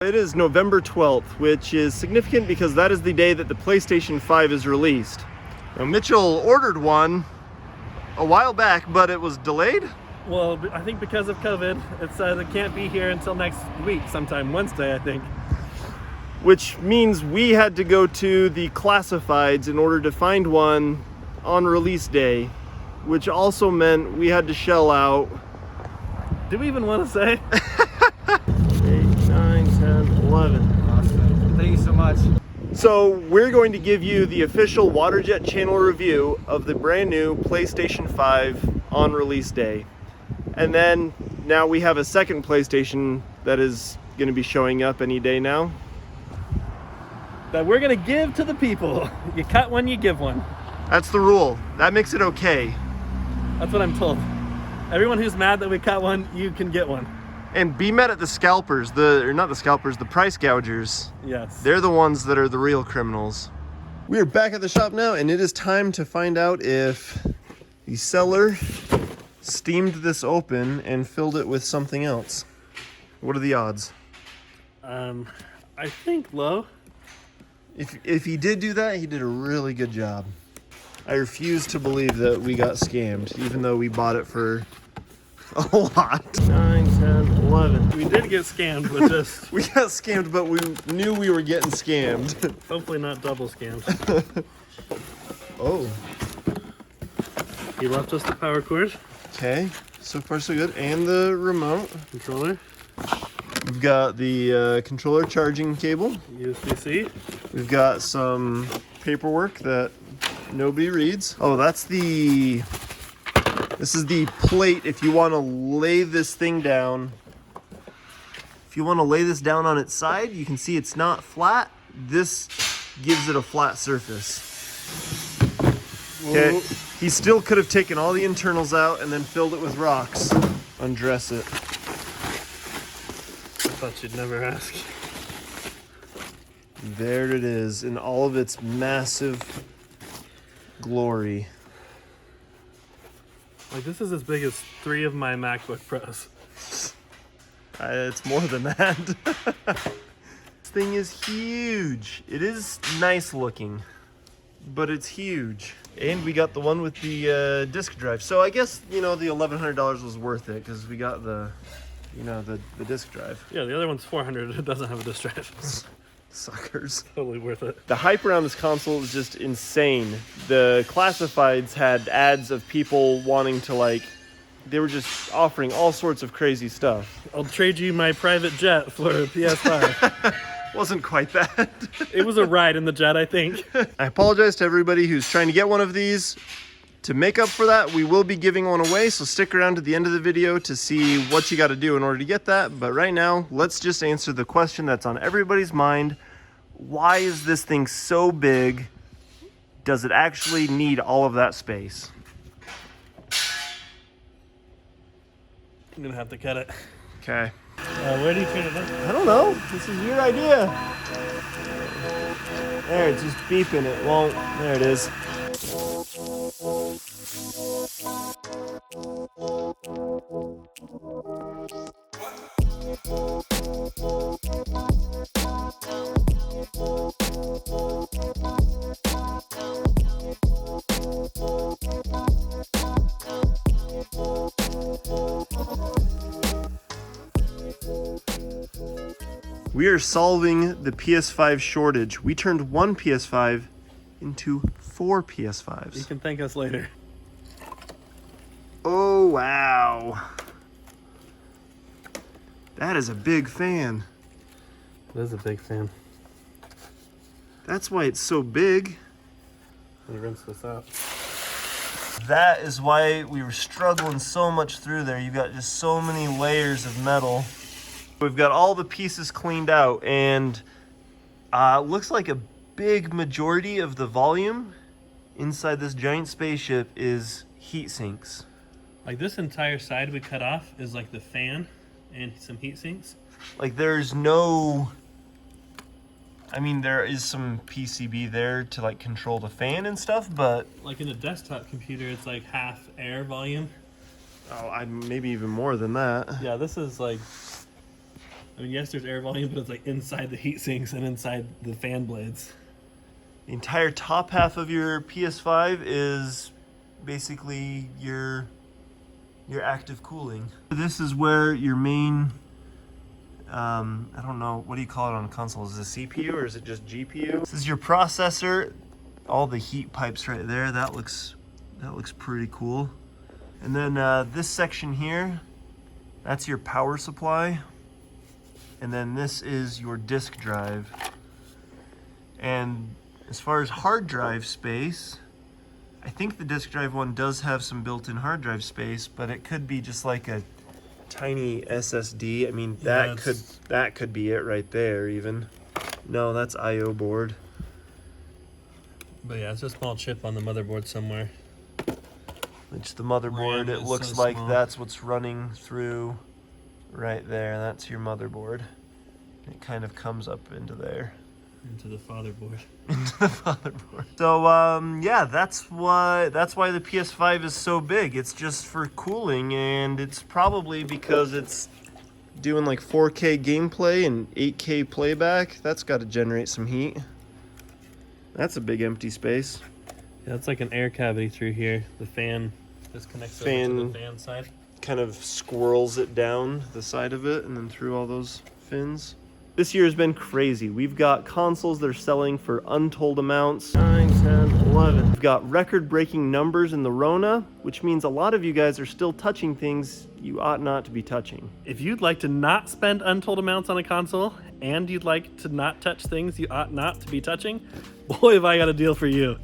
It is November 12th, which is significant because that is the day that the PlayStation 5 is released. Now, Mitchell ordered one a while back, but it was delayed? Well, I think because of COVID, it said it can't be here until next week, sometime Wednesday, I think. Which means we had to go to the classifieds in order to find one on release day, which also meant we had to shell out. Do we even want to say? 8, 9, 10, 11. Awesome. Thank you so much. So we're going to give you the official Waterjet channel review of the brand new PlayStation 5 on release day. And then now we have a second PlayStation that is going to be showing up any day now. That we're going to give to the people. You cut one, you give one. That's the rule. That makes it okay. That's what I'm told. Everyone who's mad that we cut one, you can get one. And be mad at the scalpers, the price gougers. Yes. They're the ones that are the real criminals. We are back at the shop now, and it is time to find out if the seller steamed this open and filled it with something else. What are the odds? I think low. If he did do that, he did a really good job. I refuse to believe that we got scammed, even though we bought it for a lot. 9, 10, 11. We did get scammed with this. We got scammed, but we knew we were getting scammed. Hopefully not double scammed. Oh. He left us the power cord. Okay, so far so good. And the remote. Controller. We've got the controller charging cable. USB-C. We've got some paperwork that nobody reads. Oh, this is the plate if you want to lay this thing down. If you want to lay this down on its side, you can see it's not flat. This gives it a flat surface. Okay, he still could have taken all the internals out and then filled it with rocks. Undress it. I thought you'd never ask. There it is in all of its massive glory. Like, this is as big as 3 of my MacBook Pros. It's more than that. This thing is huge. It is nice looking, but it's huge. And we got the one with the disk drive. So I guess, the $1,100 was worth it because we got the disk drive. Yeah, the other one's $400. It doesn't have a disk drive. Suckers. Totally worth it. The hype around this console is just insane. The classifieds had ads of people wanting to they were just offering all sorts of crazy stuff. I'll trade you my private jet for a PS5. Wasn't quite that. It was a ride in the jet, I think. I apologize to everybody who's trying to get one of these. To make up for that, we will be giving one away, so stick around to the end of the video to see what you got to do in order to get that. But right now, let's just answer the question that's on everybody's mind. Why is this thing so big? Does it actually need all of that space? I'm gonna have to cut it. Okay. Where do you turn it on? I don't know. This is your idea. There, it's just beeping. It won't. There it is. We are solving the PS5 shortage. We turned one PS5 into 4 PS5s. You can thank us later. Oh, wow. That is a big fan. That is a big fan. That's why it's so big. Let me rinse this out. That is why we were struggling so much through there. You've got just so many layers of metal. We've got all the pieces cleaned out, and looks like a big majority of the volume inside this giant spaceship is heat sinks. Like, this entire side we cut off is like the fan and some heat sinks. Like, there's no... I mean, there is some PCB there to control the fan and stuff, but... Like in a desktop computer, it's like half air volume. Oh, maybe even more than that. Yeah, this is like I mean, yes, there's air volume, but it's like inside the heat sinks and inside the fan blades. The entire top half of your PS5 is basically your active cooling. This is where your main, I don't know, what do you call it on a console? Is it a CPU or is it just GPU? This is your processor. All the heat pipes right there. That looks pretty cool. And then this section here, that's your power supply. And then this is your disk drive. And as far as hard drive space, I think the disk drive one does have some built-in hard drive space, but it could be just like a tiny SSD. I mean, Yeah, that could be it right there even. No, that's IO board. But yeah, it's a small chip on the motherboard somewhere. It's the motherboard. RAM It is looks so like small. that's what's running through right there. That's your motherboard. It kind of comes up into there. Into the fatherboard. Into the motherboard. So yeah, that's why the PS5 is so big. It's just for cooling, and it's probably because it's doing like 4K gameplay and 8K playback. That's got to generate some heat. That's a big empty space. Yeah, it's like an air cavity through here. The fan just connects over to the fan side. Kind of squirrels it down the side of it and then through all those fins. This year has been crazy. We've got consoles that are selling for untold amounts. 9, 10, 11. We've got record-breaking numbers in the Rona, which means a lot of you guys are still touching things you ought not to be touching. If you'd like to not spend untold amounts on a console, and you'd like to not touch things you ought not to be touching, boy, have I got a deal for you.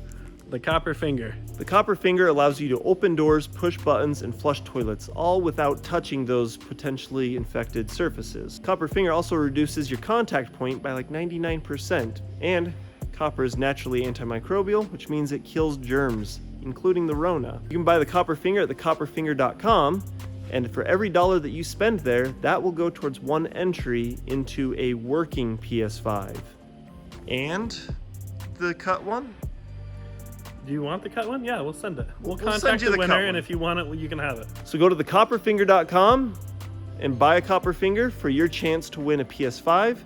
The Copper Finger. The Copper Finger allows you to open doors, push buttons, and flush toilets, all without touching those potentially infected surfaces. Copper Finger also reduces your contact point by like 99%, and copper is naturally antimicrobial, which means it kills germs, including the Rona. You can buy the Copper Finger at thecopperfinger.com, and for every $1 that you spend there, that will go towards one entry into a working PS5. And the cut one? Do you want the cut one? Yeah, we'll send it. We'll send contact you the the cut winner, one. and if you want it, you can have it. So go to thecopperfinger.com and buy a Copper Finger for your chance to win a PS5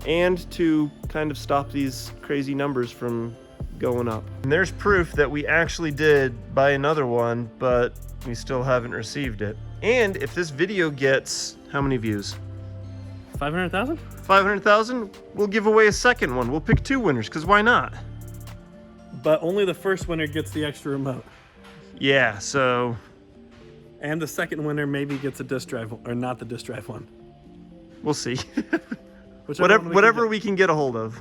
and to kind of stop these crazy numbers from going up. And there's proof that we actually did buy another one, but we still haven't received it. And if this video gets how many views? 500,000? 500,000, we'll give away a second one. We'll pick 2 winners, because why not? But only the first winner gets the extra remote. Yeah, so And the second winner maybe gets a disk drive, or not the disk drive one. we'll see. Whichever one Whatever can we can get a hold of.